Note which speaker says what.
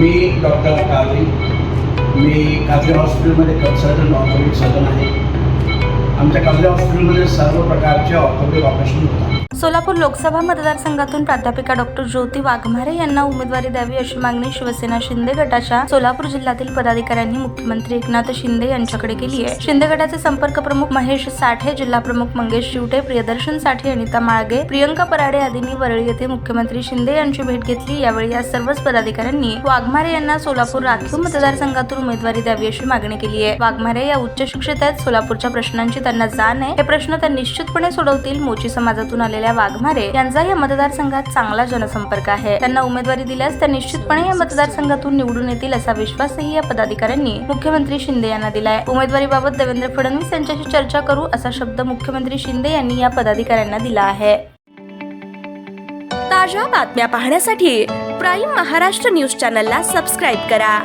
Speaker 1: मी doctor काजरी, मी काजरी हॉस्पिटलमध्ये consultant orthopaedic surgeon आहे. आमच्या काजरी हॉस्पिटलमध्ये सर्व प्रकारचे ऑर्थोपेडिक ऑपरेशन होतात.
Speaker 2: सोलापूर लोकसभा मतदारसंघातून प्राध्यापिका डॉक्टर ज्योती वाघमारे यांना उमेदवारी द्यावी अशी मागणी शिवसेना शिंदे गटाच्या सोलापूर जिल्ह्यातील पदाधिकाऱ्यांनी मुख्यमंत्री एकनाथ शिंदे यांच्याकडे केली आहे. शिंदे गटाचे संपर्क प्रमुख महेश साठे, जिल्हा प्रमुख मंगेश शिवटे, प्रियदर्शन साठे, अनिता माळगे, प्रियंका पराडे आदींनी वरळी येथे मुख्यमंत्री शिंदे यांची भेट घेतली. यावेळी या सर्वच पदाधिकाऱ्यांनी वाघमारे यांना सोलापूर राखीव मतदारसंघातून उमेदवारी द्यावी अशी मागणी केली आहे. वाघमारे या उच्च शिक्षित आहेत. सोलापूरच्या प्रश्नांची त्यांना जाण आहे. हे प्रश्न त्या निश्चितपणे सोडवतील. मोची समाजातून आलेल्या वाघमारे यांचा या मतदारसंघात चांगला जनसंपर्क आहे. त्यांना उमेदवारी दिल्यास त्या निश्चितपणे या मतदारसंघातून निवडून येतील असा विश्वासही या पदाधिकाऱ्यांनी मुख्यमंत्री शिंदे यांना दिलाय. उमेदवारीबाबत देवेंद्र फडणवीस यांच्याशी चर्चा करू असा शब्द मुख्यमंत्री शिंदे यांनी या पदाधिकाऱ्यांना दिला आहे.
Speaker 3: ताज्या बातम्या पाहण्यासाठी प्राईम महाराष्ट्र न्यूज चॅनलला सबस्क्राईब करा.